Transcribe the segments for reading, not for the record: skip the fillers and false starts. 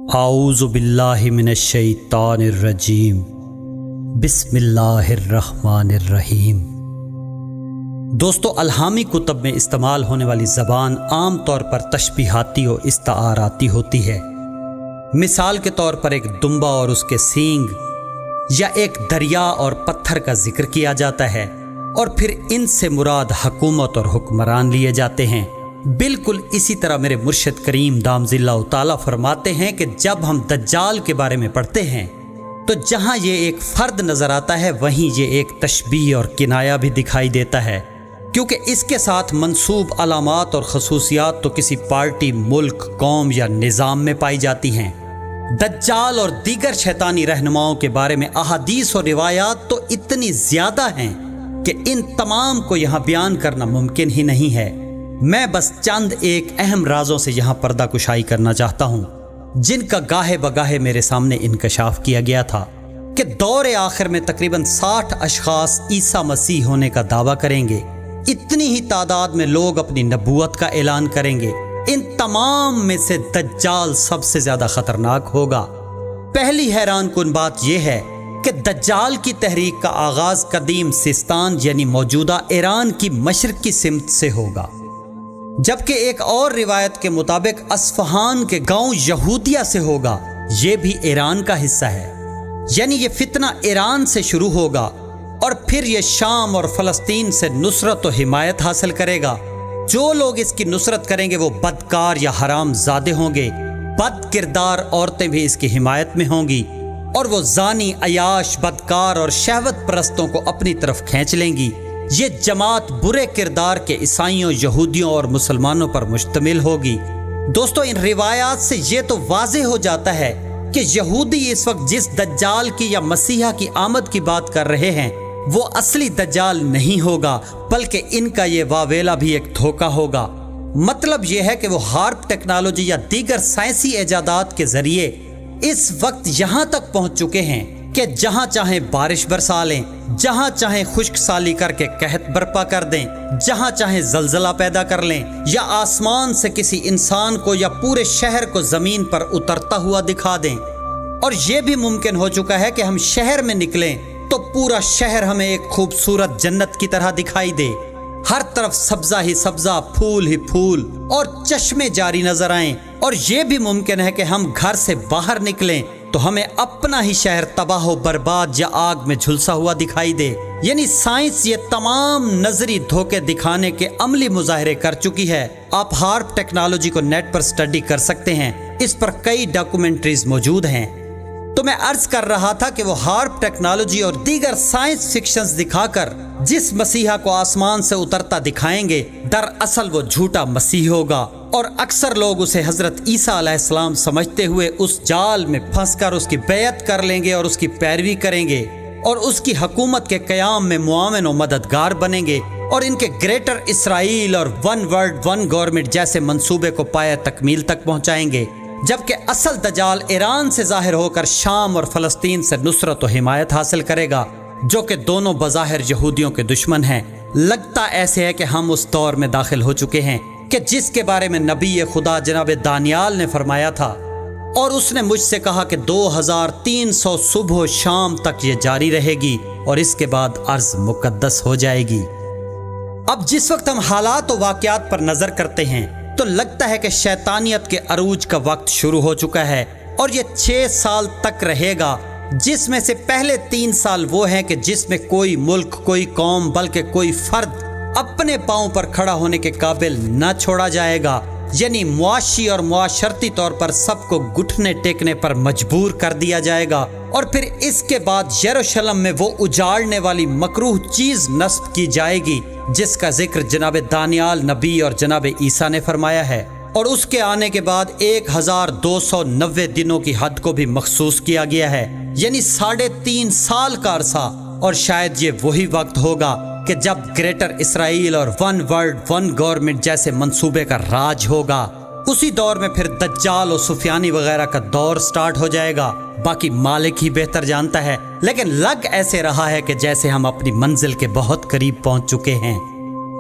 اعوذ باللہ من الشیطان الرجیم بسم اللہ الرحمن الرحیم۔ دوستو، الہامی کتب میں استعمال ہونے والی زبان عام طور پر تشبیہاتی و استعاراتی ہوتی ہے۔ مثال کے طور پر ایک دمبا اور اس کے سینگ، یا ایک دریا اور پتھر کا ذکر کیا جاتا ہے، اور پھر ان سے مراد حکومت اور حکمران لیے جاتے ہیں۔ بالکل اسی طرح میرے مرشد کریم دامضی اللہ تعالیٰ فرماتے ہیں کہ جب ہم دجال کے بارے میں پڑھتے ہیں تو جہاں یہ ایک فرد نظر آتا ہے وہیں یہ ایک تشبیہ اور کنایہ بھی دکھائی دیتا ہے، کیونکہ اس کے ساتھ منسوب علامات اور خصوصیات تو کسی پارٹی، ملک، قوم یا نظام میں پائی جاتی ہیں۔ دجال اور دیگر شیطانی رہنماؤں کے بارے میں احادیث اور روایات تو اتنی زیادہ ہیں کہ ان تمام کو یہاں بیان کرنا ممکن ہی نہیں ہے۔ میں بس چند ایک اہم رازوں سے یہاں پردہ کشائی کرنا چاہتا ہوں، جن کا گاہے بگاہے میرے سامنے انکشاف کیا گیا تھا کہ دور آخر میں تقریباً 60 اشخاص عیسیٰ مسیح ہونے کا دعویٰ کریں گے۔ اتنی ہی تعداد میں لوگ اپنی نبوت کا اعلان کریں گے۔ ان تمام میں سے دجال سب سے زیادہ خطرناک ہوگا۔ پہلی حیران کن بات یہ ہے کہ دجال کی تحریک کا آغاز قدیم سیستان یعنی موجودہ ایران کی مشرقی سمت سے ہوگا، جبکہ ایک اور روایت کے مطابق اصفہان کے گاؤں یہودیہ سے ہوگا۔ یہ بھی ایران کا حصہ ہے، یعنی یہ فتنہ ایران سے شروع ہوگا اور پھر یہ شام اور فلسطین سے نصرت و حمایت حاصل کرے گا۔ جو لوگ اس کی نصرت کریں گے وہ بدکار یا حرام زادے ہوں گے۔ بد کردار عورتیں بھی اس کی حمایت میں ہوں گی، اور وہ زانی، عیاش، بدکار اور شہوت پرستوں کو اپنی طرف کھینچ لیں گی۔ یہ جماعت برے کردار کے عیسائیوں، یہودیوں اور مسلمانوں پر مشتمل ہوگی۔ دوستو، ان روایات سے یہ تو واضح ہو جاتا ہے کہ یہودی اس وقت جس دجال کی یا مسیحا کی آمد کی بات کر رہے ہیں وہ اصلی دجال نہیں ہوگا، بلکہ ان کا یہ واویلا بھی ایک دھوکہ ہوگا۔ مطلب یہ ہے کہ وہ ہارپ ٹیکنالوجی یا دیگر سائنسی ایجادات کے ذریعے اس وقت یہاں تک پہنچ چکے ہیں کہ جہاں چاہیں بارش برسا لیں، جہاں چاہیں خشک سالی کر کے قحط برپا کر دیں، جہاں چاہیں زلزلہ پیدا کر لیں، یا آسمان سے کسی انسان کو یا پورے شہر کو زمین پر اترتا ہوا دکھا دیں۔ اور یہ بھی ممکن ہو چکا ہے کہ ہم شہر میں نکلیں تو پورا شہر ہمیں ایک خوبصورت جنت کی طرح دکھائی دے۔ ہر طرف سبزہ ہی سبزہ، پھول ہی پھول اور چشمے جاری نظر آئیں۔ اور یہ بھی ممکن ہے کہ ہم گھر سے باہر نکلیں تو ہمیں اپنا ہی شہر تباہ و برباد یا آگ میں جھلسا ہوا دکھائی دے۔ یعنی سائنس یہ تمام نظری دھوکے دکھانے کے عملی مظاہرے کر چکی ہے۔ آپ ہارپ ٹیکنالوجی کو نیٹ پر سٹڈی کر سکتے ہیں، اس پر کئی ڈاکومنٹریز موجود ہیں۔ تو میں عرض کر رہا تھا کہ وہ ہارپ ٹیکنالوجی اور دیگر سائنس فکشنز دکھا کر جس مسیحا کو آسمان سے اترتا دکھائیں گے، دراصل وہ جھوٹا مسیح ہوگا، اور اکثر لوگ اسے حضرت عیسیٰ علیہ السلام سمجھتے ہوئے اس جال میں پھنس کر اس کی بیعت کر لیں گے اور اس کی پیروی کریں گے، اور اس کی حکومت کے قیام میں معاون و مددگار بنیں گے، اور ان کے گریٹر اسرائیل اور ون ورلڈ ون گورنمنٹ جیسے منصوبے کو پایہ تکمیل تک پہنچائیں گے۔ جبکہ اصل دجال ایران سے ظاہر ہو کر شام اور فلسطین سے نصرت و حمایت حاصل کرے گا، جو کہ دونوں بظاہر یہودیوں کے دشمن ہیں۔ لگتا ایسے ہے کہ ہم اس دور میں داخل ہو چکے ہیں کہ جس کے بارے میں نبی خدا جناب دانیال نے فرمایا تھا، اور اس نے مجھ سے کہا کہ 2300 صبح و شام تک یہ جاری رہے گی، اور اس کے بعد ارض مقدس ہو جائے گی۔ اب جس وقت ہم حالات و واقعات پر نظر کرتے ہیں تو لگتا ہے کہ شیطانیت کے عروج کا وقت شروع ہو چکا ہے، اور یہ 6 سال تک رہے گا، جس میں سے پہلے 3 سال وہ ہیں کہ جس میں کوئی ملک، کوئی قوم، بلکہ کوئی فرد اپنے پاؤں پر کھڑا ہونے کے قابل نہ چھوڑا جائے گا۔ یعنی معاشی اور معاشرتی طور پر سب کو گھٹنے ٹیکنے پر مجبور کر دیا جائے گا، اور پھر اس کے بعد یروشلم میں وہ اجاڑنے والی مکروہ چیز نصب کی جائے گی جس کا ذکر جناب دانیال نبی اور جناب عیسیٰ نے فرمایا ہے، اور اس کے آنے کے بعد 1290 دنوں کی حد کو بھی مخصوص کیا گیا ہے، یعنی 3.5 سال کا عرصہ۔ اور شاید یہ وہی وقت ہوگا کہ جب گریٹر اسرائیل اور ون ورلڈ ون گورنمنٹ جیسے منصوبے کا راج ہوگا۔ اسی دور میں پھر دجال و سفیانی وغیرہ کا دور سٹارٹ ہو جائے گا۔ باقی مالک ہی بہتر جانتا ہے، لیکن لگ ایسے رہا ہے کہ جیسے ہم اپنی منزل کے بہت قریب پہنچ چکے ہیں۔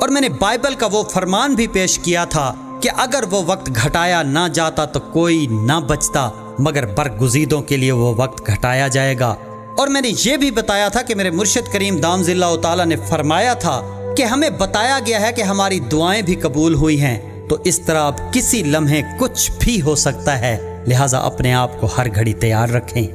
اور میں نے بائبل کا وہ فرمان بھی پیش کیا تھا کہ اگر وہ وقت گھٹایا نہ جاتا تو کوئی نہ بچتا، مگر برگزیدوں کے لیے وہ وقت گھٹایا جائے گا۔ اور میں نے یہ بھی بتایا تھا کہ میرے مرشد کریم دام ذی اللہ تعالیٰ نے فرمایا تھا کہ ہمیں بتایا گیا ہے کہ ہماری دعائیں بھی قبول ہوئی ہیں، تو اس طرح اب کسی لمحے کچھ بھی ہو سکتا ہے، لہٰذا اپنے آپ کو ہر گھڑی تیار رکھیں۔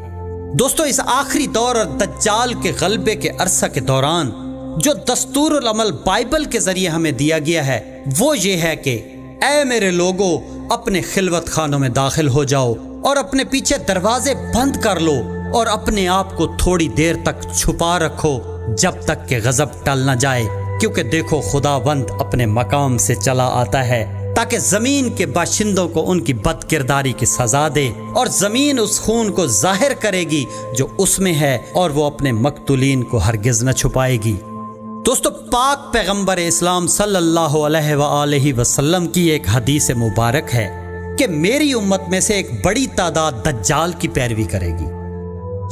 دوستو، اس آخری دور اور دجال کے غلبے کے عرصہ کے دوران جو دستور العمل بائبل کے ذریعے ہمیں دیا گیا ہے وہ یہ ہے کہ اے میرے لوگو، اپنے خلوت خانوں میں داخل ہو جاؤ اور اپنے پیچھے دروازے بند کر لو اور اپنے آپ کو تھوڑی دیر تک چھپا رکھو جب تک کہ غضب ٹل نہ جائے، کیونکہ دیکھو خداوند اپنے مقام سے چلا آتا ہے تاکہ زمین کے باشندوں کو ان کی بد کرداری کی سزا دے، اور زمین اس خون کو ظاہر کرے گی جو اس میں ہے، اور وہ اپنے مقتولین کو ہرگز نہ چھپائے گی۔ دوستو، پاک پیغمبر اسلام صلی اللہ علیہ وآلہ وسلم کی ایک حدیث مبارک ہے کہ میری امت میں سے ایک بڑی تعداد دجال کی پیروی کرے گی۔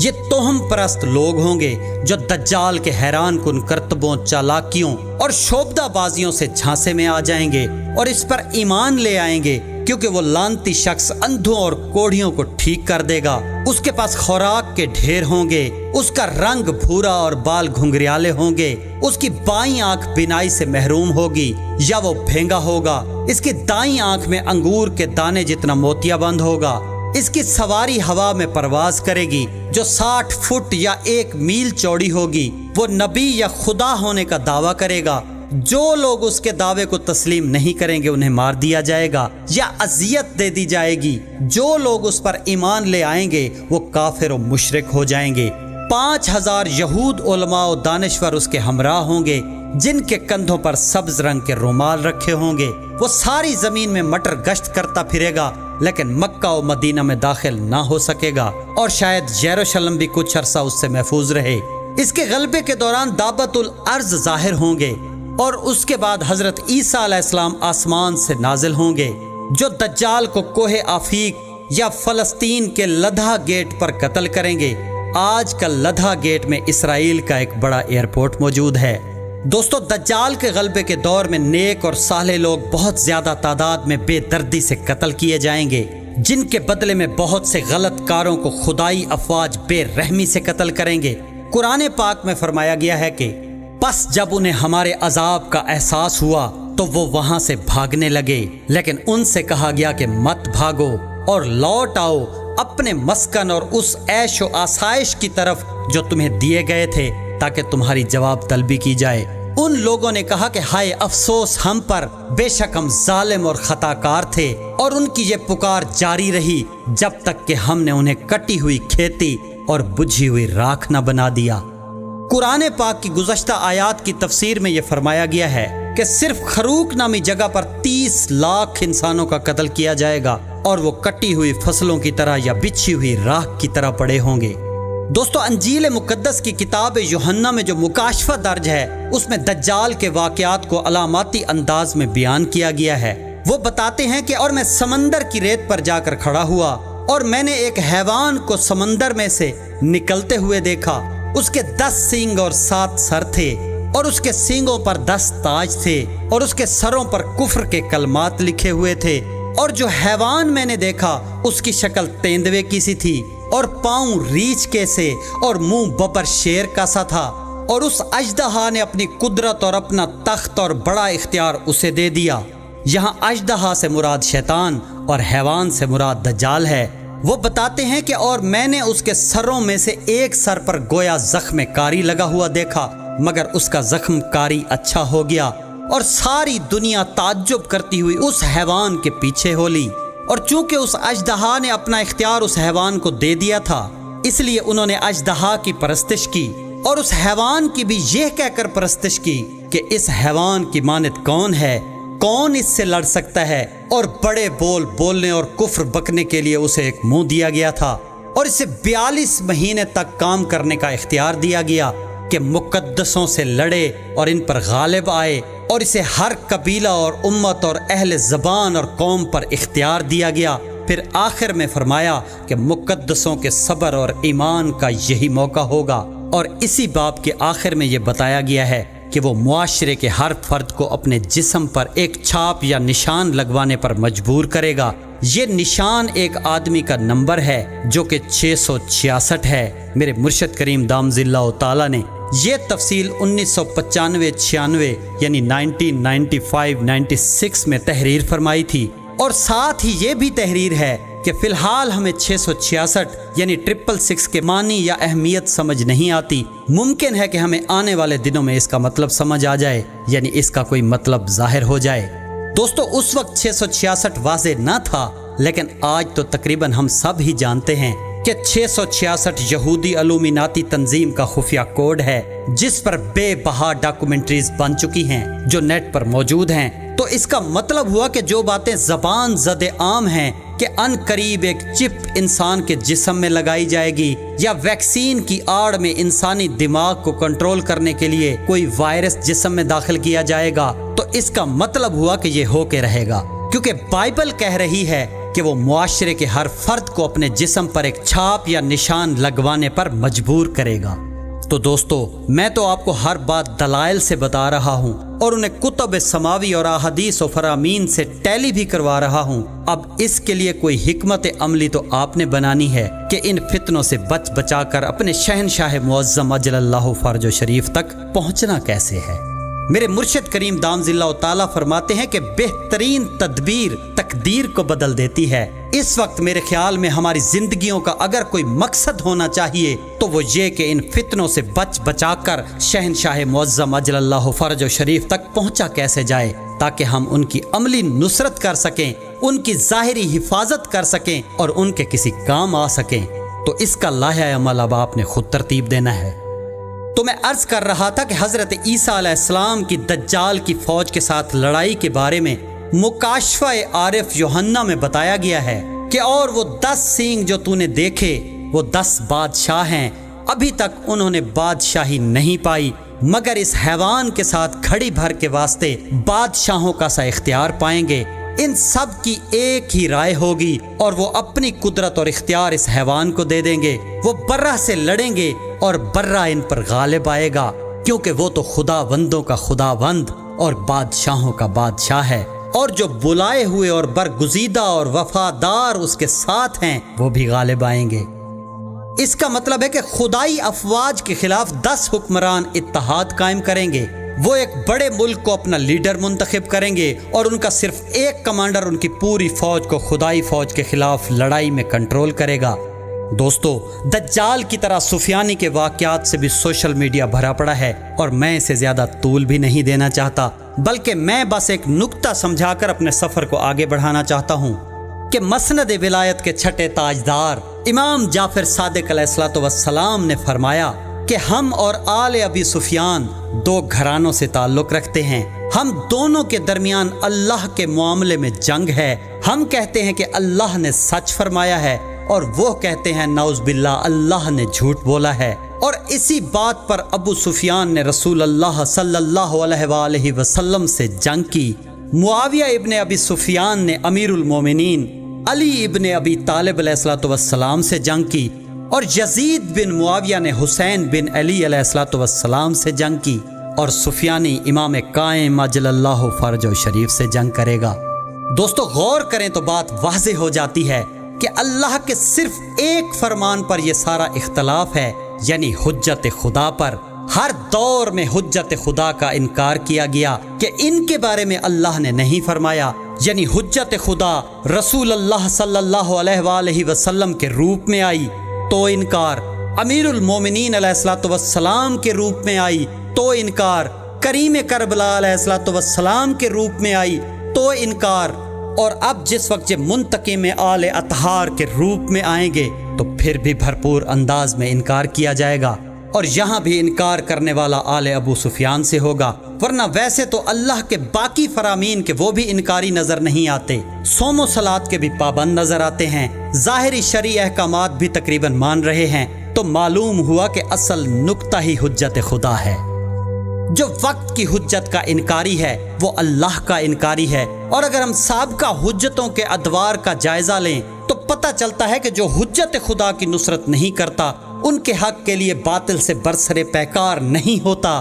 یہ توہم پرست لوگ ہوں گے جو دجال کے حیران کن کرتبوں، چالاکیوں اور شعبدہ بازیوں سے جھانسے میں آ جائیں گے اور اس پر ایمان لے آئیں گے، کیونکہ وہ لعنتی شخص اندھوں اور کوڑھیوں کو ٹھیک کر دے گا۔ اس کے پاس خوراک کے ڈھیر ہوں گے، اس کا رنگ بھورا اور بال گھنگریالے ہوں گے، اس کی بائیں آنکھ بینائی سے محروم ہوگی یا وہ بھینگا ہوگا، اس کی دائیں آنکھ میں انگور کے دانے جتنا موتیا بند ہوگا، اس کی سواری ہوا میں پرواز کرے گی جو 60 فٹ یا 1 میل چوڑی ہوگی۔ وہ نبی یا خدا ہونے کا دعویٰ کرے گا۔ جو لوگ اس کے دعوے کو تسلیم نہیں کریں گے انہیں مار دیا جائے گا یا اذیت دے دی جائے گی۔ جو لوگ اس پر ایمان لے آئیں گے وہ کافر و مشرک ہو جائیں گے۔ 5000 یہود علماء و دانشور اس کے ہمراہ ہوں گے جن کے کندھوں پر سبز رنگ کے رومال رکھے ہوں گے۔ وہ ساری زمین میں مٹر گشت کرتا پھرے گا، لیکن مکہ و مدینہ میں داخل نہ ہو سکے گا، اور شاید یروشلم بھی کچھ عرصہ اس سے محفوظ رہے۔ اس کے غلبے کے دوران دعوت الارض ظاہر ہوں گے، اور اس کے بعد حضرت عیسیٰ علیہ السلام آسمان سے نازل ہوں گے جو دجال کو کوہ آفیق یا فلسطین کے لدھا گیٹ پر قتل کریں گے۔ آج کل لدھا گیٹ میں اسرائیل کا ایک بڑا ایئرپورٹ موجود ہے۔ دوستو، دجال کے غلبے کے دور میں نیک اور صالح لوگ بہت زیادہ تعداد میں بے دردی سے قتل کیے جائیں گے، جن کے بدلے میں بہت سے غلط کاروں کو خدائی افواج بے رحمی سے قتل کریں گے۔ قرآن پاک میں فرمایا گیا ہے کہ پس جب انہیں ہمارے عذاب کا احساس ہوا تو وہ وہاں سے بھاگنے لگے، لیکن ان سے کہا گیا کہ مت بھاگو اور لوٹ آؤ اپنے مسکن اور اس عیش و آسائش کی طرف جو تمہیں دیے گئے تھے، تاکہ تمہاری جواب طلبی کی جائے۔ ان لوگوں نے کہا کہ ہائے افسوس ہم پر، بے شک ہم ظالم اور خطا کار تھے، اور ان کی یہ پکار جاری رہی جب تک کہ ہم نے انہیں کٹی ہوئی کھیتی اور بجھی ہوئی راکھ نہ بنا دیا۔ قرآن پاک کی گزشتہ آیات کی تفسیر میں یہ فرمایا گیا ہے کہ صرف خروق نامی جگہ پر 30 لاکھ انسانوں کا قتل کیا جائے گا، اور وہ کٹی ہوئی فصلوں کی طرح یا بچھی ہوئی راکھ کی طرح پڑے ہوں گے۔ دوستو، انجیل مقدس کی کتاب یوحنا میں جو مکاشفہ درج ہے اس میں دجال کے واقعات کو علاماتی انداز میں بیان کیا گیا ہے۔ وہ بتاتے ہیں کہ اور میں سمندر کی ریت پر جا کر کھڑا ہوا، اور میں نے ایک حیوان کو سمندر میں سے نکلتے ہوئے دیکھا۔ اس کے 10 سینگ اور 7 سر تھے، اور اس کے سینگوں پر 10 تاج تھے، اور اس کے سروں پر کفر کے کلمات لکھے ہوئے تھے۔ اور جو حیوان میں نے دیکھا اس کی شکل تیندوے کی سی تھی، اور پاؤں ریچھ کے سے، اور منہ ببر شیر کا سا تھا۔ اور اس اژدہا نے اپنی قدرت اور اپنا تخت اور بڑا اختیار اسے دے دیا۔ یہاں اژدہا سے مراد شیطان اور حیوان سے مراد دجال ہے۔ وہ بتاتے ہیں کہ اور میں نے اس کے سروں میں سے ایک سر پر گویا زخم کاری لگا ہوا دیکھا، مگر اس کا زخم کاری اچھا ہو گیا، اور ساری دنیا تعجب کرتی ہوئی اس حیوان کے پیچھے ہو لی۔ اور چونکہ اس اژدہا نے اپنا اختیار اس حیوان کو دے دیا تھا، اس لیے انہوں نے اژدہا کی پرستش کی، اور اس حیوان کی بھی یہ کہہ کر پرستش کی کہ اس حیوان کی مانند کون ہے، کون اس سے لڑ سکتا ہے۔ اور بڑے بول بولنے اور کفر بکنے کے لیے اسے ایک منہ دیا گیا تھا، اور اسے 42 مہینے تک کام کرنے کا اختیار دیا گیا کہ مقدسوں سے لڑے اور ان پر غالب آئے، اور اسے ہر قبیلہ اور امت اور اہل زبان اور قوم پر اختیار دیا گیا۔ پھر آخر میں فرمایا کہ مقدسوں کے صبر اور ایمان کا یہی موقع ہوگا، اور اسی باب کے آخر میں یہ بتایا گیا ہے کہ وہ معاشرے کے ہر فرد کو اپنے جسم پر ایک چھاپ یا نشان لگوانے پر مجبور کرے گا۔ یہ نشان ایک آدمی کا نمبر ہے جو کہ 666 ہے۔ میرے مرشد کریم دامت اللہ تعالیٰ نے یہ تفصیل 1995-96 یعنی 1995-96 میں تحریر فرمائی تھی، اور ساتھ ہی یہ بھی تحریر ہے کہ فی الحال ہمیں 666 یعنی 666 کے معنی یا اہمیت سمجھ نہیں آتی۔ ممکن ہے کہ ہمیں آنے والے دنوں میں اس کا مطلب سمجھ آ جائے، یعنی اس کا کوئی مطلب ظاہر ہو جائے۔ دوستو، اس وقت 666 واضح نہ تھا، لیکن آج تو تقریباً ہم سب ہی جانتے ہیں کہ 666 یہودی علومیناتی تنظیم کا خفیہ کوڈ ہے، جس پر بے بہا ڈاکومنٹریز بن چکی ہیں جو نیٹ پر موجود ہیں۔ تو اس کا مطلب ہوا کہ جو باتیں زبان زد عام ہیں کہ ان قریب ایک چپ انسان کے جسم میں لگائی جائے گی، یا ویکسین کی آڑ میں انسانی دماغ کو کنٹرول کرنے کے لیے کوئی وائرس جسم میں داخل کیا جائے گا، تو اس کا مطلب ہوا کہ یہ ہو کے رہے گا، کیونکہ بائبل کہہ رہی ہے کہ وہ معاشرے کے ہر فرد کو اپنے جسم پر ایک چھاپ یا نشان لگوانے پر مجبور کرے گا۔ تو دوستو، میں تو آپ کو ہر بات دلائل سے بتا رہا ہوں اور انہیں کتب سماوی اور احادیث و فرامین سے ٹیلی بھی کروا رہا ہوں۔ اب اس کے لیے کوئی حکمت عملی تو آپ نے بنانی ہے کہ ان فتنوں سے بچا کر اپنے شہنشاہ معظم اجل اللہ فرج و شریف تک پہنچنا کیسے ہے۔ میرے مرشد کریم دامت اللہ تعالیٰ فرماتے ہیں کہ بہترین تدبیر تقدیر کو بدل دیتی ہے۔ اس وقت میرے خیال میں ہماری زندگیوں کا اگر کوئی مقصد ہونا چاہیے تو وہ یہ کہ ان فتنوں سے بچا کر شہنشاہ معظم اجل اللہ فرج و شریف تک پہنچا کیسے جائے، تاکہ ہم ان کی عملی نصرت کر سکیں، ان کی ظاہری حفاظت کر سکیں اور ان کے کسی کام آ سکیں۔ تو اس کا لائحہ عمل اب آپ نے خود ترتیب دینا ہے۔ تو میں عرض کر رہا تھا کہ حضرت عیسیٰ علیہ السلام کی دجال کی فوج کے ساتھ لڑائی کے بارے میں مکاشفہ عارف یوحنا میں بتایا گیا ہے کہ اور وہ 10 سینگ جو تو نے دیکھے وہ 10 بادشاہ ہیں، ابھی تک انہوں نے بادشاہی نہیں پائی مگر اس حیوان کے ساتھ گھڑی بھر کے واسطے بادشاہوں کا سا اختیار پائیں گے۔ ان سب کی ایک ہی رائے ہوگی اور وہ اپنی قدرت اور اختیار اس حیوان کو دے دیں گے۔ وہ برہ سے لڑیں گے اور برہ ان پر غالب آئے گا، کیونکہ وہ تو خداوندوں کا خداوند اور بادشاہوں کا بادشاہ ہے، اور جو بلائے ہوئے اور برگزیدہ اور وفادار اس کے ساتھ ہیں وہ بھی غالب آئیں گے۔ اس کا مطلب ہے کہ خدائی افواج کے خلاف 10 حکمران اتحاد قائم کریں گے۔ وہ ایک بڑے ملک کو اپنا لیڈر منتخب کریں گے اور ان کا صرف ایک کمانڈر ان کی پوری فوج کو خدائی فوج کے خلاف لڑائی میں کنٹرول کرے گا۔ دوستو، دجال کی طرح سفیانی کے واقعات سے بھی سوشل میڈیا بھرا پڑا ہے، اور میں اسے زیادہ طول بھی نہیں دینا چاہتا، بلکہ میں بس ایک نکتہ سمجھا کر اپنے سفر کو آگے بڑھانا چاہتا ہوں کہ مسند ولایت کے چھٹے تاجدار امام جعفر صادق علیہ السلام نے فرمایا کہ ہم اور آل ابی سفیان 2 گھرانوں سے تعلق رکھتے ہیں، ہم دونوں کے درمیان اللہ کے معاملے میں جنگ ہے۔ ہم کہتے ہیں کہ اللہ نے سچ فرمایا ہے، اور وہ کہتے ہیں نعوذ باللہ اللہ نے جھوٹ بولا ہے۔ اور اسی بات پر ابو سفیان نے رسول اللہ صلی اللہ علیہ وآلہ وسلم سے جنگ کی۔ معاویہ ابن ابی سفیان نے امیر المومنین علی ابن ابی طالب علیہ السلام سے جنگ کی، اور یزید بن معاویہ نے حسین بن علی علیہ السلام سے جنگ کی، اور سفیانی امام قائم اجل اللہ فرج و شریف سے جنگ کرے گا۔ دوستو، غور کریں تو بات واضح ہو جاتی ہے کہ اللہ کے صرف ایک فرمان پر یہ سارا اختلاف ہے، یعنی حجت خدا پر۔ ہر دور میں حجت خدا کا انکار کیا گیا کہ ان کے بارے میں اللہ نے نہیں فرمایا، یعنی حجت خدا رسول اللہ صلی اللہ علیہ وآلہ وسلم کے روپ میں آئی تو انکار، امیر المومنین علیہ السلام کے روپ میں آئی تو انکار، کریم کربلا علیہ السلام کے روپ میں آئی تو انکار، اور اب جس وقت یہ منتقم آل اطہار کے روپ میں آئیں گے تو پھر بھی بھرپور انداز میں انکار کیا جائے گا، اور یہاں بھی انکار کرنے والا آل ابو سفیان سے ہوگا، ورنہ ویسے تو اللہ کے باقی فرامین کے وہ بھی انکاری نظر نہیں آتے، صوم و صلات کے بھی پابند نظر آتے ہیں، ظاہری شرعی احکامات بھی تقریباً مان رہے ہیں۔ تو معلوم ہوا کہ اصل نقطہ ہی حجت خدا ہے۔ جو وقت کی حجت کا انکاری ہے وہ اللہ کا انکاری ہے، اور اگر ہم سابقہ حجتوں کے ادوار کا جائزہ لیں تو پتہ چلتا ہے کہ جو حجت خدا کی نصرت نہیں کرتا ان کے حق کے لیے باطل سے برسر پیکار نہیں ہوتا،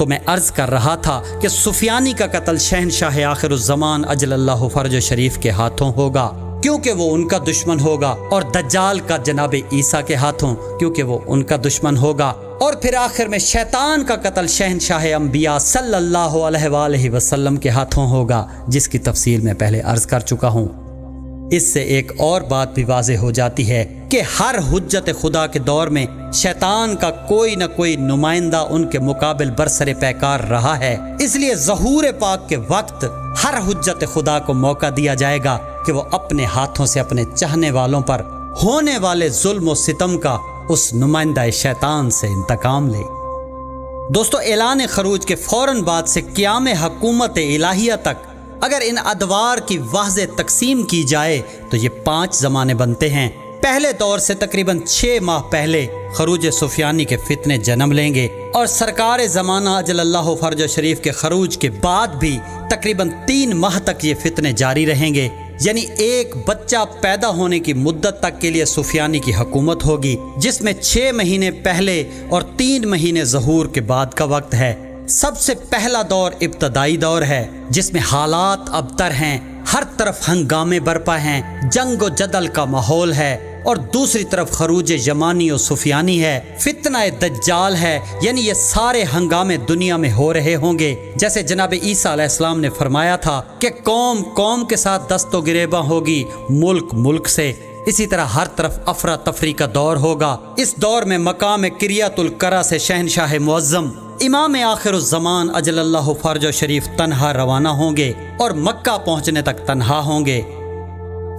تو میں عرض کر رہا تھا کہ سفیانی کا قتل شہنشاہ آخر الزمان اجل اللہ فرج شریف کے ہاتھوں ہوگا کیونکہ وہ ان کا دشمن ہوگا، اور دجال کا جناب عیسیٰ کے ہاتھوں کیونکہ وہ ان کا دشمن ہوگا، اور پھر آخر میں شیطان کا قتل شہنشاہ انبیاء صلی اللہ علیہ وآلہ وسلم کے ہاتھوں ہوگا، جس کی تفصیل میں پہلے عرض کر چکا ہوں۔ اس سے ایک اور بات بھی واضح ہو جاتی ہے کہ ہر حجت خدا کے دور میں شیطان کا کوئی نہ کوئی نمائندہ ان کے مقابل برسر پیکار رہا ہے، اس لیے ظہور پاک کے وقت ہر حجت خدا کو موقع دیا جائے گا کہ وہ اپنے ہاتھوں سے اپنے چاہنے والوں پر ہونے والے ظلم و ستم کا اس نمائندہ شیطان سے انتقام لے۔ دوستو، اعلان خروج کے فوراً بعد سے قیام حکومت الہیہ تک اگر ان ادوار کی واضح تقسیم کی جائے تو یہ 5 زمانے بنتے ہیں۔ پہلے دور سے تقریباً 6 ماہ پہلے خروج سفیانی کے فتنے جنم لیں گے، اور سرکار زمانہ اجل اللہ فرج شریف کے خروج کے بعد بھی تقریباً 3 ماہ تک یہ فتنے جاری رہیں گے، یعنی ایک بچہ پیدا ہونے کی مدت تک کے لیے سفیانی کی حکومت ہوگی، جس میں 6 مہینے پہلے اور 3 مہینے ظہور کے بعد کا وقت ہے۔ سب سے پہلا دور ابتدائی دور ہے، جس میں حالات ابتر ہیں، ہر طرف ہنگامے برپا ہیں، جنگ و جدل کا ماحول ہے، اور دوسری طرف خروج یمانی و سفیانی ہے، فتنہ دجال ہے، یعنی یہ سارے ہنگامے دنیا میں ہو رہے ہوں گے۔ جیسے جناب عیسیٰ علیہ السلام نے فرمایا تھا کہ قوم قوم کے ساتھ دست و گریباں ہوگی، ملک ملک سے، اسی طرح ہر طرف افراتفری کا دور ہوگا۔ اس دور میں مقام کریت القرا سے شہنشاہ معظم امام آخر الزمان اجل اللہ فرج شریف تنہا روانہ ہوں گے اور مکہ پہنچنے تک تنہا ہوں گے۔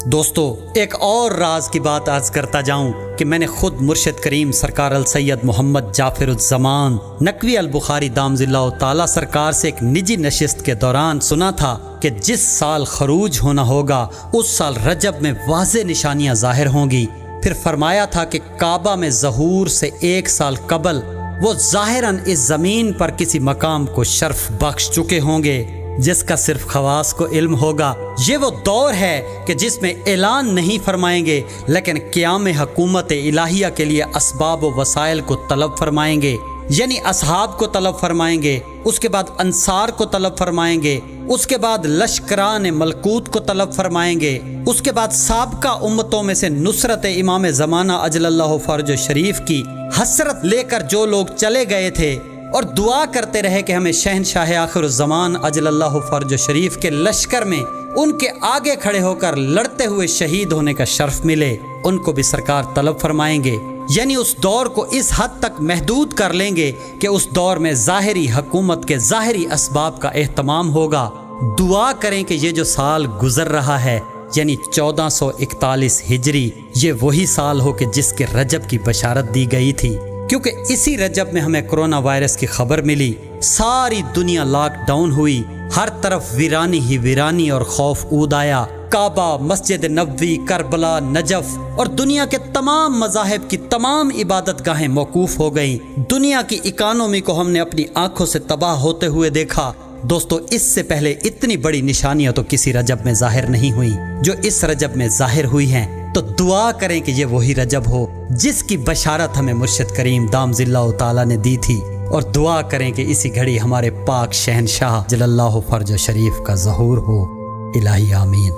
دوستو، ایک اور راز کی بات عرض کرتا جاؤں کہ میں نے خود مرشد کریم سرکار السید محمد جعفر الزمان نقوی البخاری دامض اللہ تعالی سرکار سے ایک نجی نشست کے دوران سنا تھا کہ جس سال خروج ہونا ہوگا اس سال رجب میں واضح نشانیاں ظاہر ہوں گی۔ پھر فرمایا تھا کہ کعبہ میں ظہور سے 1 سال قبل وہ ظاہراً اس زمین پر کسی مقام کو شرف بخش چکے ہوں گے جس کا صرف خواص کو علم ہوگا۔ یہ وہ دور ہے کہ جس میں اعلان نہیں فرمائیں گے لیکن قیام حکومت الہیہ کے لیے اسباب و وسائل کو طلب فرمائیں گے، یعنی اصحاب کو طلب فرمائیں گے، اس کے بعد انصار کو طلب فرمائیں گے، اس کے بعد لشکران ملکوت کو طلب فرمائیں گے، اس کے بعد سابقہ امتوں میں سے نصرت امام زمانہ اجل اللہ فرج شریف کی حسرت لے کر جو لوگ چلے گئے تھے اور دعا کرتے رہے کہ ہمیں شہنشاہ آخر الزمان اجل اللہ فرج شریف کے لشکر میں ان کے آگے کھڑے ہو کر لڑتے ہوئے شہید ہونے کا شرف ملے، ان کو بھی سرکار طلب فرمائیں گے۔ یعنی اس دور کو اس حد تک محدود کر لیں گے کہ اس دور میں ظاہری حکومت کے ظاہری اسباب کا اہتمام ہوگا۔ دعا کریں کہ یہ جو سال گزر رہا ہے یعنی 1441 ہجری، یہ وہی سال ہو کہ جس کے رجب کی بشارت دی گئی تھی، کیونکہ اسی رجب میں ہمیں کرونا وائرس کی خبر ملی، ساری دنیا لاک ڈاؤن ہوئی، ہر طرف ویرانی ہی ویرانی اور خوف اود آیا۔ کعبہ، مسجد نبوی، کربلا، نجف اور دنیا کے تمام مذاہب کی تمام عبادت گاہیں موقوف ہو گئیں۔ دنیا کی اکانومی کو ہم نے اپنی آنکھوں سے تباہ ہوتے ہوئے دیکھا۔ دوستو، اس سے پہلے اتنی بڑی نشانیاں تو کسی رجب میں ظاہر نہیں ہوئی جو اس رجب میں ظاہر ہوئی ہیں۔ تو دعا کریں کہ یہ وہی رجب ہو جس کی بشارت ہمیں مرشد کریم دامض اللہ تعالی نے دی تھی، اور دعا کریں کہ اسی گھڑی ہمارے پاک شہنشاہ جل اللہ فرج شریف کا ظہور ہو۔ الہی آمین۔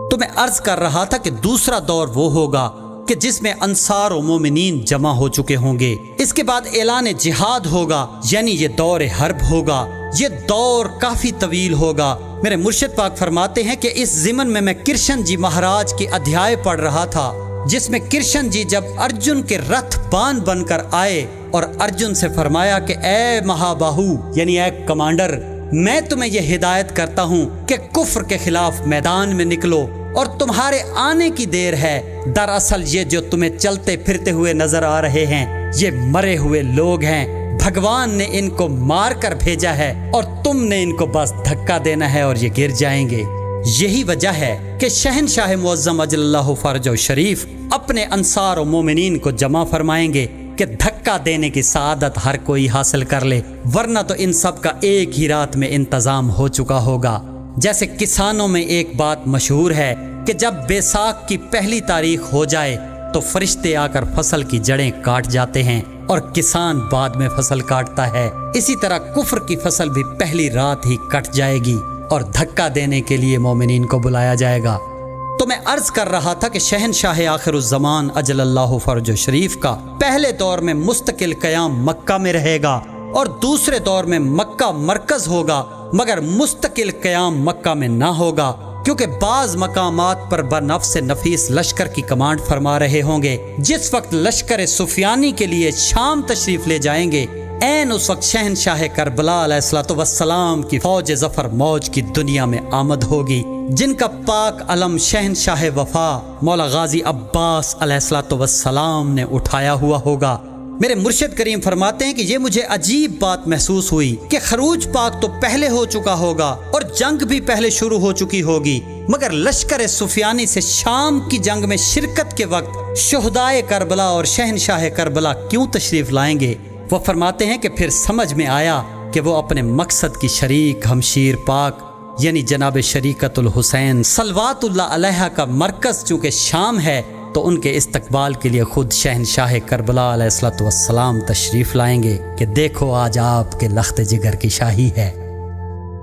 تو میں عرض کر رہا تھا کہ دوسرا دور وہ ہوگا کہ جس میں انصار و مومنین جمع ہو چکے ہوں گے، اس کے بعد اعلان جہاد ہوگا، یعنی یہ دور حرب ہوگا۔ یہ دور کافی طویل ہوگا۔ میرے مرشد پاک فرماتے ہیں کہ اس ضمن میں کرشن جی مہاراج کی ادھیائے پڑھ رہا تھا، جس میں کرشن جی جب ارجن کے رتھ بان بن کر آئے اور ارجن سے فرمایا کہ اے مہاباہو، یعنی اے کمانڈر، میں تمہیں یہ ہدایت کرتا ہوں کہ کفر کے خلاف میدان میں نکلو اور تمہارے آنے کی دیر ہے۔ دراصل یہ جو تمہیں چلتے پھرتے ہوئے نظر آ رہے ہیں یہ مرے ہوئے لوگ ہیں، بھگوان نے ان کو مار کر بھیجا ہے اور تم نے ان کو بس دھکا دینا ہے اور یہ گر جائیں گے۔ یہی وجہ ہے کہ شہنشاہ معظم اجل اللہ فرج شریف اپنے انصار و مومنین کو جمع فرمائیں گے کہ دھکا دینے کی سعادت ہر کوئی حاصل کر لے، ورنہ تو ان سب کا ایک ہی رات میں انتظام ہو چکا ہوگا۔ جیسے کسانوں میں ایک بات مشہور ہے کہ جب بیساکھ کی پہلی تاریخ ہو جائے تو فرشتے آ کر فصل کی جڑیں کاٹ جاتے ہیں، اور کسان بعد میں فصل کاٹتا ہے، اسی طرح کفر کی فصل بھی پہلی رات ہی کٹ جائے گی اور دھکا دینے کے لیے مومنین کو بلایا جائے گا۔ تو میں عرض کر رہا تھا کہ شہنشاہ آخر الزمان اجل اللہ فرج شریف کا پہلے دور میں مستقل قیام مکہ میں رہے گا اور دوسرے دور میں مکہ مرکز ہوگا، مگر مستقل قیام مکہ میں نہ ہوگا، کیونکہ بعض مقامات پر بنفس نفیس لشکر کی کمانڈ فرما رہے ہوں گے۔ جس وقت لشکر سفیانی کے لیے شام تشریف لے جائیں گے، عین اس وقت شہنشاہ کربلا علیہ الصلوۃ والسلام کی فوج ظفر موج کی دنیا میں آمد ہوگی، جن کا پاک علم شہنشاہ وفا مولا غازی عباس علیہ الصلوۃ والسلام نے اٹھایا ہوا ہوگا۔ میرے مرشد کریم فرماتے ہیں کہ یہ مجھے عجیب بات محسوس ہوئی کہ خروج پاک تو پہلے ہو چکا ہوگا اور جنگ بھی پہلے شروع ہو چکی ہوگی، مگر لشکر سفیانی سے شام کی جنگ میں شرکت کے وقت شہدائے کربلا اور شہنشاہ کربلا کیوں تشریف لائیں گے؟ وہ فرماتے ہیں کہ پھر سمجھ میں آیا کہ وہ اپنے مقصد کی شریک ہمشیر پاک یعنی جناب شریکت الحسین صلوات اللہ علیہ کا مرکز چونکہ شام ہے، تو ان کے استقبال کے لیے خود شہنشاہ کربلا علیہ الصلوۃ والسلام تشریف لائیں گے کہ دیکھو آج آپ کے لخت جگر کی شاہی ہے۔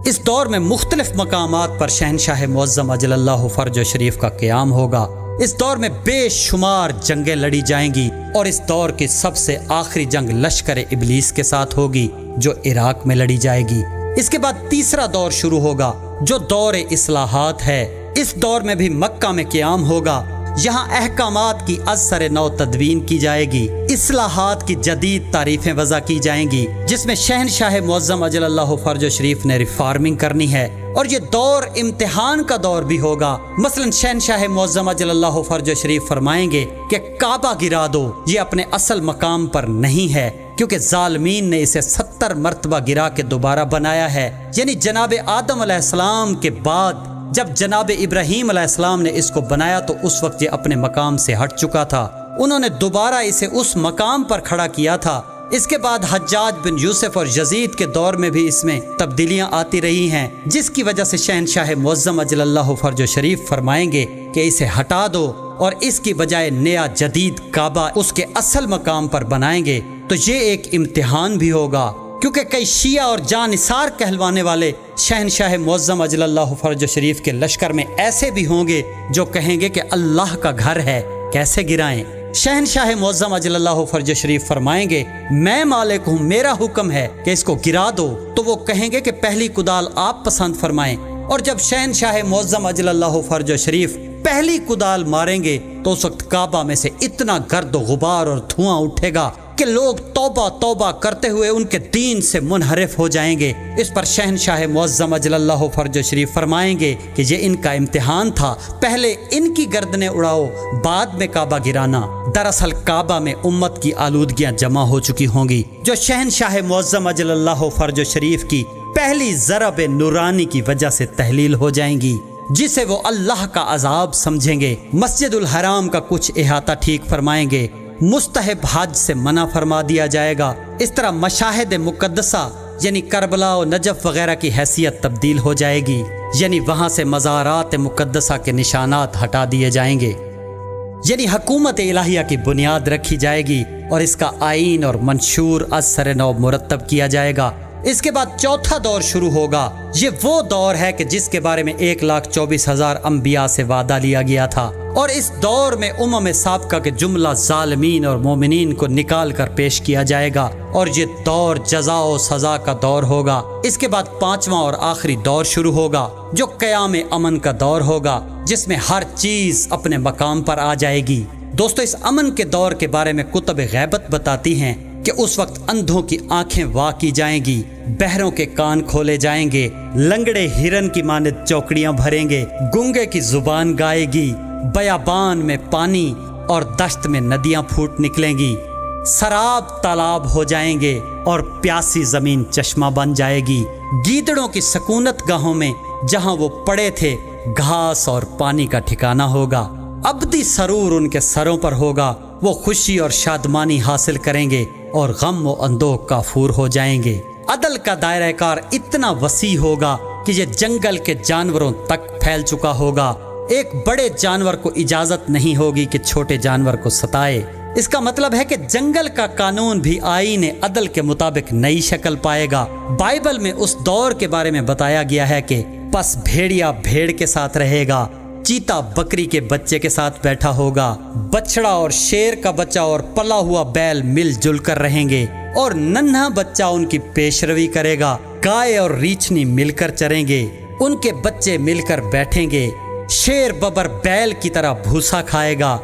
اس دور میں مختلف مقامات پر شہنشاہ معظم اجل اللہ فرج شریف کا قیام ہوگا۔ اس دور میں بے شمار جنگیں لڑی جائیں گی اور اس دور کی سب سے آخری جنگ لشکر ابلیس کے ساتھ ہوگی جو عراق میں لڑی جائے گی۔ اس کے بعد تیسرا دور شروع ہوگا جو دور اصلاحات ہے۔ اس دور میں بھی مکہ میں قیام ہوگا، یہاں احکامات کی از سر نو تدوین کی جائے گی، اصلاحات کی جدید تعریفیں وضع کی جائیں گی، جس میں شہنشاہ معظم اجل اللہ فرج شریف نے ریفارمنگ کرنی ہے، اور یہ دور امتحان کا دور بھی ہوگا۔ مثلا شہنشاہ معظم اجل اللہ فرج شریف فرمائیں گے کہ کعبہ گرا دو، یہ اپنے اصل مقام پر نہیں ہے، کیونکہ ظالمین نے اسے 70 مرتبہ گرا کے دوبارہ بنایا ہے، یعنی جناب آدم علیہ السلام کے بعد جب جناب ابراہیم علیہ السلام نے اس کو بنایا تو اس وقت یہ اپنے مقام سے ہٹ چکا تھا، انہوں نے دوبارہ اسے اس مقام پر کھڑا کیا تھا۔ اس کے بعد حجاج بن یوسف اور یزید کے دور میں بھی اس میں تبدیلیاں آتی رہی ہیں، جس کی وجہ سے شہنشاہ معظم اجل اللہ فرج شریف فرمائیں گے کہ اسے ہٹا دو اور اس کی بجائے نیا جدید کعبہ اس کے اصل مقام پر بنائیں گے۔ تو یہ ایک امتحان بھی ہوگا، کیونکہ کئی شیعہ اور جانثار کہلوانے والے شہنشاہ معظم اجل اللہ فرج شریف کے لشکر میں ایسے بھی ہوں گے جو کہیں گے کہ اللہ کا گھر ہے، کیسے گرائیں؟ شہنشاہ معظم اجل اللہ فرج شریف فرمائیں گے میں مالک ہوں، میرا حکم ہے کہ اس کو گرا دو، تو وہ کہیں گے کہ پہلی کدال آپ پسند فرمائیں، اور جب شہنشاہ معظم اجل اللہ فرج شریف پہلی کدال ماریں گے تو اس وقت کعبہ میں سے اتنا گرد و غبار اور دھواں اٹھے گا کہ لوگ توبہ توبہ کرتے ہوئے ان کے دین سے منحرف ہو جائیں گے۔ اس پر شہنشاہ معظم اجل اللہ فرج شریف فرمائیں گے کہ یہ ان کا امتحان تھا، پہلے ان کی گردنیں اڑاؤ، بعد میں کعبہ گرانا۔ دراصل کعبہ میں امت کی آلودگیاں جمع ہو چکی ہوں گی جو شہنشاہ معظم اجل اللہ فرج شریف کی پہلی ضرب نورانی کی وجہ سے تحلیل ہو جائیں گی، جسے وہ اللہ کا عذاب سمجھیں گے۔ مسجد الحرام کا کچھ احاطہ ٹھیک فرمائیں گے، مستحب حج سے منع فرما دیا جائے گا۔ اس طرح مشاہد مقدسہ یعنی کربلا و نجف وغیرہ کی حیثیت تبدیل ہو جائے گی، یعنی وہاں سے مزارات مقدسہ کے نشانات ہٹا دیے جائیں گے، یعنی حکومت الہیہ کی بنیاد رکھی جائے گی اور اس کا آئین اور منشور از سر نو مرتب کیا جائے گا۔ اس کے بعد چوتھا دور شروع ہوگا، یہ وہ دور ہے کہ جس کے بارے میں 1,24,000 انبیاء سے وعدہ لیا گیا تھا، اور اس دور میں امم سابقہ کے جملہ ظالمین اور مومنین کو نکال کر پیش کیا جائے گا، اور یہ دور جزا و سزا کا دور ہوگا۔ اس کے بعد پانچواں اور آخری دور شروع ہوگا جو قیام امن کا دور ہوگا، جس میں ہر چیز اپنے مقام پر آ جائے گی۔ دوستو، اس امن کے دور کے بارے میں کتب غیبت بتاتی ہیں کہ اس وقت اندھوں کی آنکھیں وا کی جائیں گی، بہروں کے کان کھولے جائیں گے، لنگڑے ہرن کی مانند چوکڑیاں بھریں گے، گونگے کی زبان گائے گی، بیابان میں پانی اور دشت میں ندیاں پھوٹ نکلیں گی، سراب تالاب ہو جائیں گے اور پیاسی زمین چشمہ بن جائے گی۔ گیدڑوں کی سکونت گاہوں میں جہاں وہ پڑے تھے گھاس اور پانی کا ٹھکانہ ہوگا، ابدی سرور ان کے سروں پر ہوگا، وہ خوشی اور شادمانی حاصل کریں گے اور غم و اندوہ کافور ہو جائیں گے۔ عدل کا دائرہ کار اتنا وسیع ہوگا کہ یہ جنگل کے جانوروں تک پھیل چکا ہوگا۔ ایک بڑے جانور کو اجازت نہیں ہوگی کہ چھوٹے جانور کو ستائے، اس کا مطلب ہے کہ جنگل کا قانون بھی آئین عدل کے مطابق نئی شکل پائے گا۔ بائبل میں اس دور کے بارے میں بتایا گیا ہے کہ پس بھیڑیا بھیڑ کے ساتھ رہے گا، چیتا بکری کے بچے کے ساتھ بیٹھا ہوگا، بچڑا اور شیر کا بچہ اور پلا ہوا بیل مل جل کر رہیں گے، اور ننھا بچہ ان کی پیشروی کرے گا۔ گائے اور ریچھنی مل کر چریں گے، ان کے بچے مل کر بیٹھیں گے۔ شیر ببر بیل کی طرح بھوسا کھائے گا،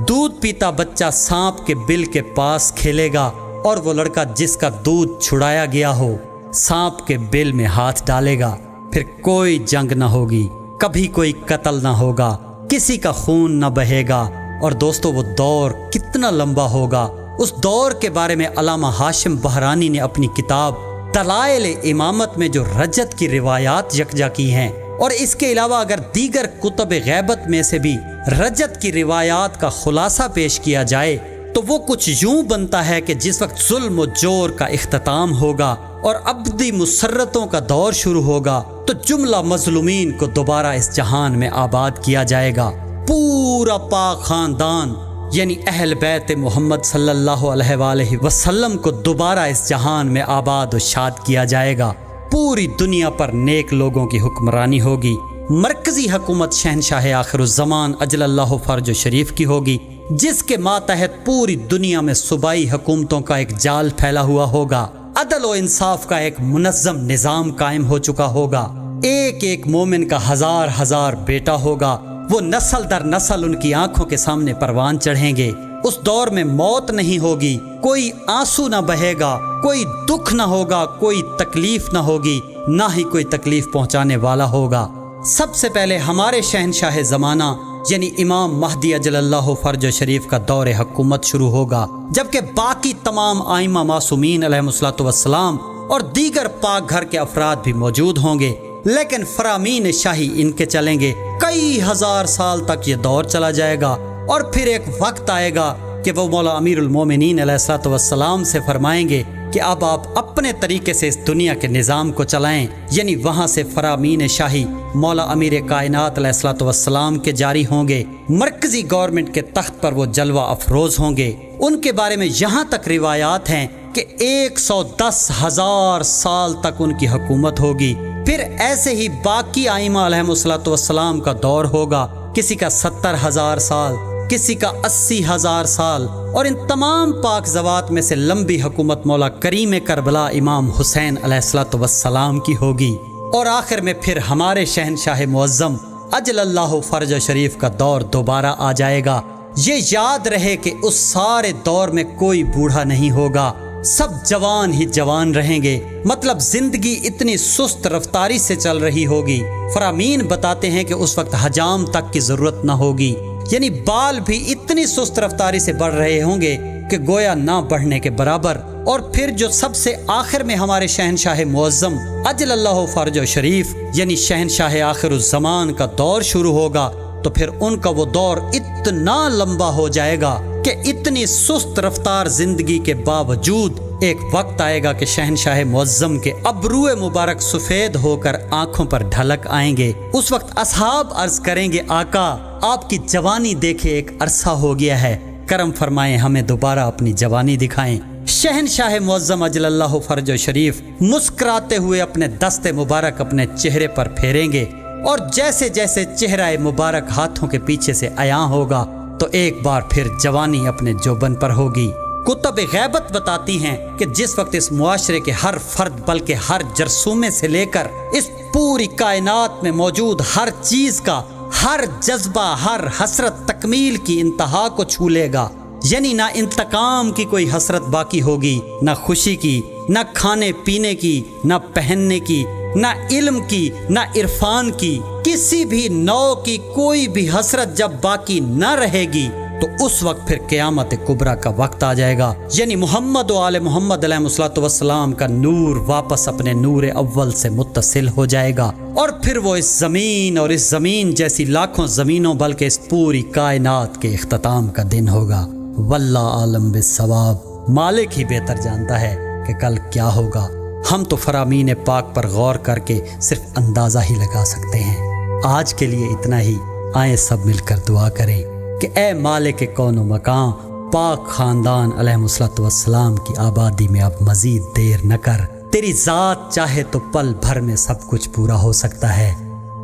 دودھ پیتا بچہ سانپ کے بل کے پاس کھیلے گا، اور وہ لڑکا جس کا دودھ چھڑایا گیا ہو سانپ کے بل میں ہاتھ ڈالے گا۔ پھر کوئی جنگ نہ ہوگی، کبھی کوئی قتل نہ ہوگا، کسی کا خون نہ بہے گا۔ اور دوستو وہ دور کتنا لمبا ہوگا، اس دور کے بارے میں علامہ ہاشم بہرانی نے اپنی کتاب دلائل امامت میں جو رجت کی روایات یکجا کی ہیں، اور اس کے علاوہ اگر دیگر کتب غیبت میں سے بھی رجت کی روایات کا خلاصہ پیش کیا جائے تو وہ کچھ یوں بنتا ہے کہ جس وقت ظلم و جور کا اختتام ہوگا اور ابدی مسرتوں کا دور شروع ہوگا تو جملہ مظلومین کو دوبارہ اس جہان میں آباد کیا جائے گا۔ پورا پاک خاندان یعنی اہل بیت محمد صلی اللہ علیہ وآلہ وسلم کو دوبارہ اس جہان میں آباد و شاد کیا جائے گا۔ پوری دنیا پر نیک لوگوں کی حکمرانی ہوگی۔ مرکزی حکومت شہنشاہ آخر الزمان اجل اللہ فرج شریف کی ہوگی، جس کے ماتحت پوری دنیا میں صوبائی حکومتوں کا ایک جال پھیلا ہوا ہوگا۔ عدل و انصاف کا ایک منظم نظام قائم ہو چکا ہوگا۔ ایک ایک مومن کا ہزار ہزار بیٹا ہوگا، وہ نسل در نسل ان کی آنکھوں کے سامنے پروان چڑھیں گے۔ اس دور میں موت نہیں ہوگی، کوئی آنسو نہ بہے گا، کوئی دکھ نہ ہوگا، کوئی تکلیف نہ ہوگی، نہ ہی کوئی تکلیف پہنچانے والا ہوگا۔ سب سے پہلے ہمارے شہنشاہ زمانہ یعنی امام مہدی اجل اللہ فرج شریف کا دور حکومت شروع ہوگا، جبکہ باقی تمام ائمہ معصومین علیہم الصلوۃ والسلام اور دیگر پاک گھر کے افراد بھی موجود ہوں گے، لیکن فرامین شاہی ان کے چلیں گے۔ کئی ہزار سال تک یہ دور چلا جائے گا، اور پھر ایک وقت آئے گا کہ وہ مولا امیر المومنین علیہ الصلوۃ والسلام سے فرمائیں گے کہ اب آپ اپنے طریقے سے اس دنیا کے نظام کو چلائیں، یعنی وہاں سے فرامین شاہی مولا امیر کائنات علیہ الصلوۃ والسلام کے جاری ہوں گے۔ مرکزی گورنمنٹ کے تخت پر وہ جلوہ افروز ہوں گے۔ ان کے بارے میں یہاں تک روایات ہیں کہ 110,000 سال تک ان کی حکومت ہوگی۔ پھر ایسے ہی باقی ائمہ علیہم الصلوۃ والسلام کا دور ہوگا، کسی کا 70,000 سال، کسی کا 80,000 سال، اور ان تمام پاک زوات میں سے لمبی حکومت مولا کریم کربلا امام حسین علیہ الصلوۃ والسلام کی ہوگی۔ اور آخر میں پھر ہمارے شہنشاہ معظم اجل اللہ فرج شریف کا دور دوبارہ آ جائے گا۔ یہ یاد رہے کہ اس سارے دور میں کوئی بوڑھا نہیں ہوگا، سب جوان ہی جوان رہیں گے، مطلب زندگی اتنی سست رفتاری سے چل رہی ہوگی۔ فرامین بتاتے ہیں کہ اس وقت حجام تک کی ضرورت نہ ہوگی، یعنی بال بھی اتنی سست رفتاری سے بڑھ رہے ہوں گے کہ گویا نہ بڑھنے کے برابر۔ اور پھر جو سب سے آخر میں ہمارے شہنشاہ معظم اجل اللہ فرج شریف یعنی شہنشاہ آخر الزمان کا دور شروع ہوگا، تو پھر ان کا وہ دور اتنا لمبا ہو جائے گا کہ اتنی سست رفتار زندگی کے باوجود ایک وقت آئے گا کہ شہنشاہ معظم کے ابروئے مبارک سفید ہو کر آنکھوں پر ڈھلک آئیں گے۔ اس وقت اصحاب عرض کریں گے، آقا آپ کی جوانی دیکھے ایک عرصہ ہو گیا ہے، کرم فرمائیں ہمیں دوبارہ اپنی جوانی دکھائیں۔ شہنشاہ معظم اجل اللہ فرج شریف مسکراتے ہوئے اپنے دست مبارک اپنے چہرے پر پھیریں گے، اور جیسے جیسے چہرہ مبارک ہاتھوں کے پیچھے سے عیاں ہوگا تو ایک بار پھر جوانی اپنے جوبن پر ہوگی۔ کتب غیبت بتاتی ہیں کہ جس وقت اس معاشرے کے ہر فرد بلکہ ہر جرثومے سے لے کر اس پوری کائنات میں موجود ہر چیز کا ہر جذبہ، ہر حسرت تکمیل کی انتہا کو چھو لے گا، یعنی نہ انتقام کی کوئی حسرت باقی ہوگی، نہ خوشی کی، نہ کھانے پینے کی، نہ پہننے کی، نہ علم کی، نہ عرفان کی، کسی بھی نوع کی کوئی بھی حسرت جب باقی نہ رہے گی تو اس وقت پھر قیامت کبریٰ کا وقت آ جائے گا، یعنی محمد و آل محمد علیہ الصلوۃ والسلام کا نور واپس اپنے نور اول سے متصل ہو جائے گا، اور پھر وہ اس زمین اور اس زمین جیسی لاکھوں زمینوں بلکہ اس پوری کائنات کے اختتام کا دن ہوگا۔ واللہ عالم بالصواب، مالک ہی بہتر جانتا ہے کہ کل کیا ہوگا۔ ہم تو فرامین پاک پر غور کر کے صرف اندازہ ہی لگا سکتے ہیں۔ آج کے لیے اتنا ہی، آئیں سب مل کر دعا کریں کہ اے مالک کون و مکان، پاک خاندان علیہ السلام کی آبادی میں اب مزید دیر نہ کر، تیری ذات چاہے تو پل بھر میں سب کچھ پورا ہو سکتا ہے،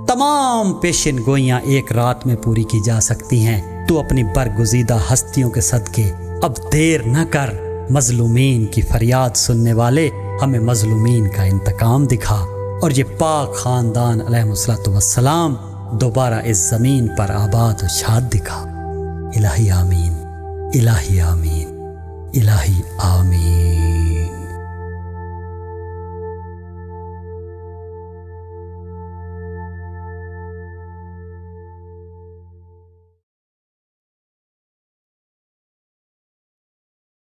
تمام پیشن گوئیاں ایک رات میں پوری کی جا سکتی ہیں، تو اپنی برگزیدہ ہستیوں کے صدقے اب دیر نہ کر، مظلومین کی فریاد سننے والے ہمیں مظلومین کا انتقام دکھا، اور یہ پاک خاندان علیہ السلام دوبارہ اس زمین پر آباد و شاد دکھا۔ الہی آمین، الہی آمین، الہی آمین۔